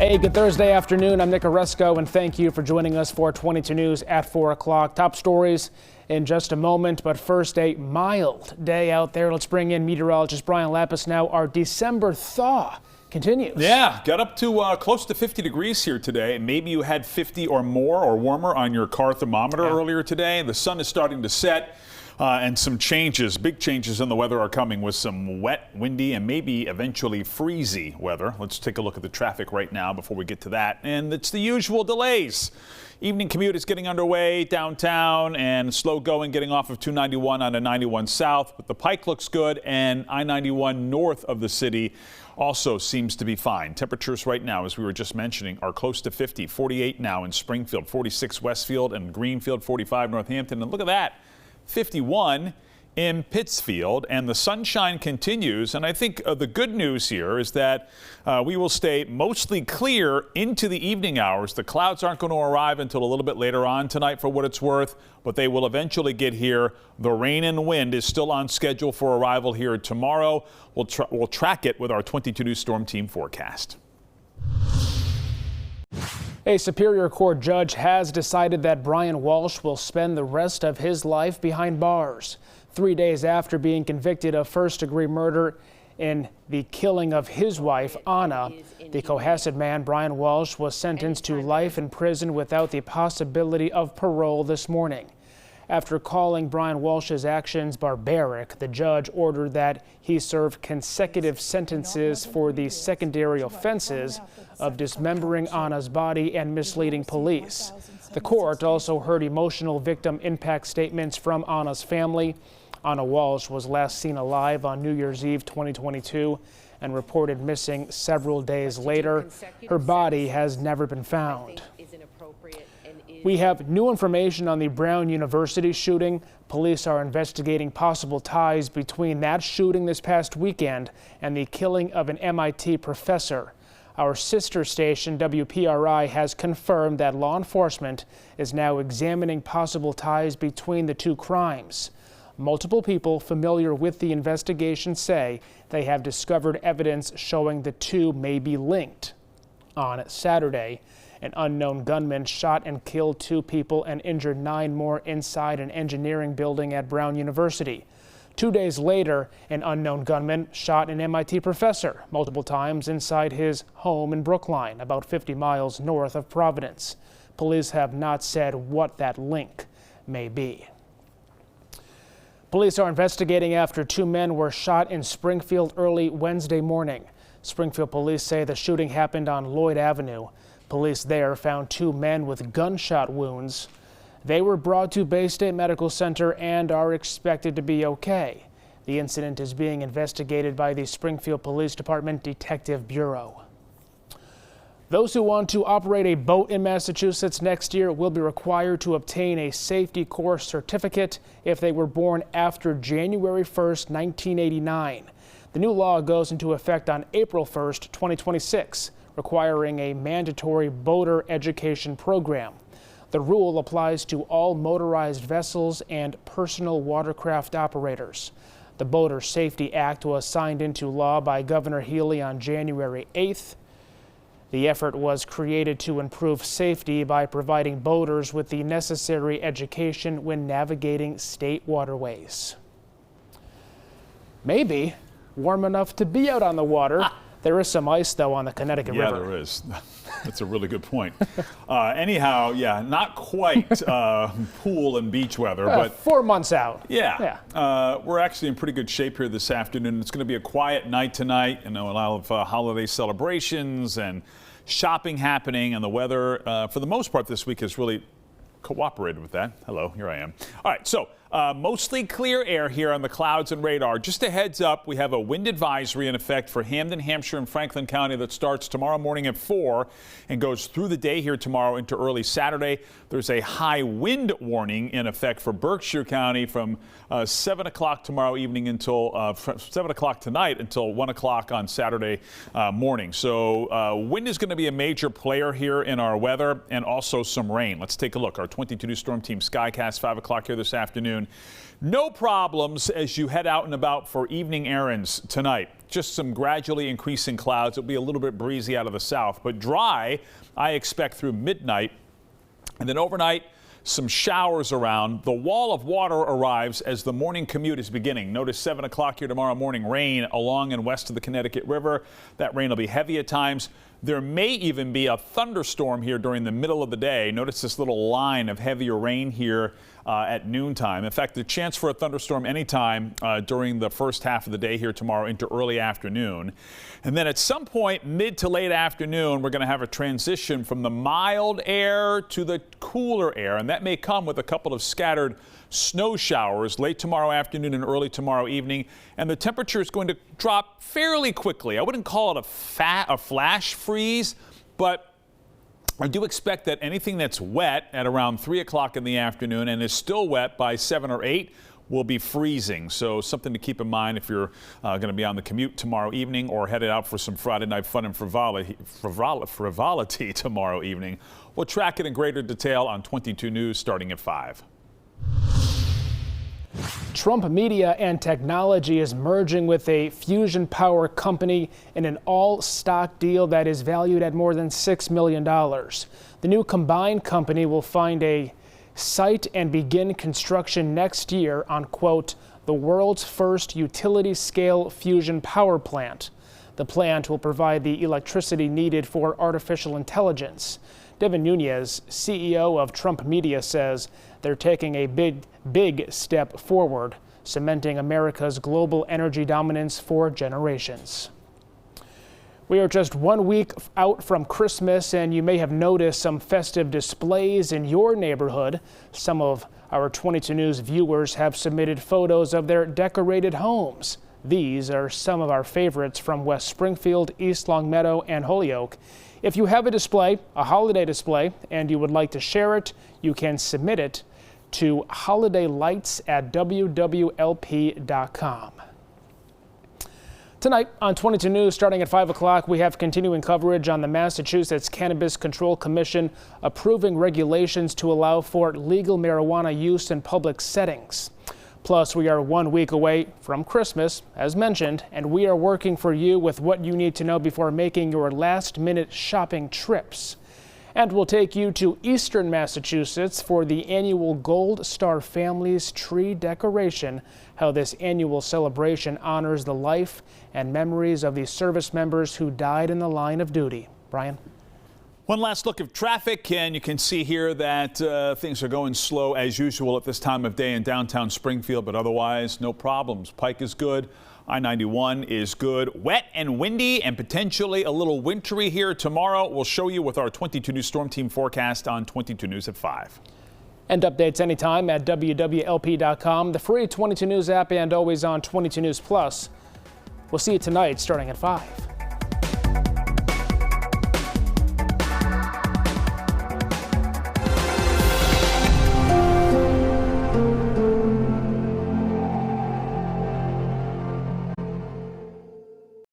Hey, good Thursday afternoon. I'm Nick Oresco, and thank you for joining us for 22 News at 4 o'clock. Top stories in just a moment, but first, a mild day out there. Let's bring in meteorologist Brian Lapis now. Our December thaw continues. Yeah, got up to close to 50 degrees here today. Maybe you had 50 or more or warmer on your car thermometer earlier today. The sun is starting to set. And some changes, big changes in the weather are coming with some wet, windy, and maybe eventually freezy weather. Let's take a look at the traffic right now before we get to that. And it's the usual delays. Evening commute is getting underway downtown and slow going getting off of 291 on 91 south. But the Pike looks good, and I-91 north of the city also seems to be fine. Temperatures right now, as we were just mentioning, are close to 50, 48 now in Springfield, 46 Westfield, and Greenfield, 45 Northampton. And look at that. 51 in Pittsfield, and the sunshine continues. And I think the good news here is that we will stay mostly clear into the evening hours. The clouds aren't going to arrive until a little bit later on tonight for what it's worth, but they will eventually get here. The rain and wind is still on schedule for arrival here tomorrow. We'll track it with our 22 News Storm Team forecast. A Superior Court judge has decided that Brian Walsh will spend the rest of his life behind bars. 3 days after being convicted of first-degree murder in the killing of his wife, Anna, the Cohasset man, Brian Walsh, was sentenced to life in prison without the possibility of parole this morning. After calling Brian Walsh's actions barbaric, the judge ordered that he serve consecutive sentences for the secondary offenses of dismembering Anna's body and misleading police. The court also heard emotional victim impact statements from Anna's family. Anna Walsh was last seen alive on New Year's Eve 2022 and reported missing several days later. Her body has never been found. We have new information on the Brown University shooting. Police are investigating possible ties between that shooting this past weekend and the killing of an MIT professor. Our sister station, WPRI, has confirmed that law enforcement is now examining possible ties between the two crimes. Multiple people familiar with the investigation say they have discovered evidence showing the two may be linked. On Saturday, an unknown gunman shot and killed 2 people and injured 9 more inside an engineering building at Brown University. 2 days later, an unknown gunman shot an MIT professor multiple times inside his home in Brookline, about 50 miles north of Providence. Police have not said what that link may be. Police are investigating after 2 men were shot in Springfield early Wednesday morning. Springfield police say the shooting happened on Lloyd Avenue. Police there found 2 men with gunshot wounds. They were brought to Bay State Medical Center and are expected to be okay. The incident is being investigated by the Springfield Police Department Detective Bureau. Those who want to operate a boat in Massachusetts next year will be required to obtain a safety course certificate if they were born after January 1st, 1989. The new law goes into effect on April 1st, 2026. Requiring a mandatory boater education program. The rule applies to all motorized vessels and personal watercraft operators. The Boater Safety Act was signed into law by Governor Healy on January 8th. The effort was created to improve safety by providing boaters with the necessary education when navigating state waterways. Maybe warm enough to be out on the water. There is some ice, though, on the Connecticut River. Yeah, there is. That's a really good point. Anyhow, yeah, not quite pool and beach weather, but 4 months out. Yeah. We're actually in pretty good shape here this afternoon. It's going to be a quiet night tonight. You know, a lot of holiday celebrations and shopping happening, and the weather, for the most part, this week has really cooperated with that. Hello, here I am. All right, so mostly clear air here on the clouds and radar. Just a heads up, we have a wind advisory in effect for Hamden, Hampshire, and Franklin County that starts tomorrow morning at 4 and goes through the day here tomorrow into early Saturday. There's a high wind warning in effect for Berkshire County from 7 o'clock tomorrow evening until 7 o'clock tonight until 1 o'clock on Saturday morning. So wind is going to be a major player here in our weather, and also some rain. Let's take a look. Our 22 News Storm Team Skycast, 5 o'clock here this afternoon. No problems as you head out and about for evening errands tonight. just some gradually increasing clouds. It'll be a little bit breezy out of the south, but dry, I expect through midnight. And then overnight, some showers around. The wall of water arrives as the morning commute is beginning. Notice 7 o'clock here tomorrow morning, rain along and west of the Connecticut River. That rain will be heavy at times. There may even be a thunderstorm here during the middle of the day. Notice this little line of heavier rain here at noontime. In fact, the chance for a thunderstorm anytime during the first half of the day here tomorrow into early afternoon. And then at some point mid to late afternoon, we're going to have a transition from the mild air to the cooler air. And that may come with a couple of scattered snow showers late tomorrow afternoon and early tomorrow evening. And the temperature is going to drop fairly quickly. I wouldn't call it a flash freeze, but I do expect that anything that's wet at around 3 o'clock in the afternoon and is still wet by 7 or 8 will be freezing. So something to keep in mind if you're going to be on the commute tomorrow evening or headed out for some Friday night fun and frivolity tomorrow evening. We'll track it in greater detail on 22 News starting at 5. Trump Media and Technology is merging with a fusion power company in an all-stock deal that is valued at more than $6 million. The new combined company will find a site and begin construction next year on, quote, the world's first utility-scale fusion power plant. The plant will provide the electricity needed for artificial intelligence. Devin Nunes, CEO of Trump Media, says they're taking a big step forward, cementing America's global energy dominance for generations. We are just 1 week out from Christmas, and you may have noticed some festive displays in your neighborhood. Some of our 22 News viewers have submitted photos of their decorated homes. These are some of our favorites from West Springfield, East Longmeadow, and Holyoke. If you have a display, a holiday display, and you would like to share it, you can submit it to holidaylights@wwlp.com. Tonight on 22 News, starting at 5 o'clock, we have continuing coverage on the Massachusetts Cannabis Control Commission approving regulations to allow for legal marijuana use in public settings. Plus, we are 1 week away from Christmas, as mentioned, and we are working for you with what you need to know before making your last-minute shopping trips. And we'll take you to Eastern Massachusetts for the annual Gold Star Families Tree Decoration, how this annual celebration honors the life and memories of the service members who died in the line of duty. Brian? One last look of traffic, and you can see here that things are going slow as usual at this time of day in downtown Springfield, but otherwise no problems. Pike is good. I-91 is good. Wet and windy and potentially a little wintry here tomorrow. We'll show you with our 22 News Storm Team forecast on 22 News at 5. And updates anytime at wwlp.com, the free 22 News app, and always on 22 News Plus. We'll see you tonight starting at 5.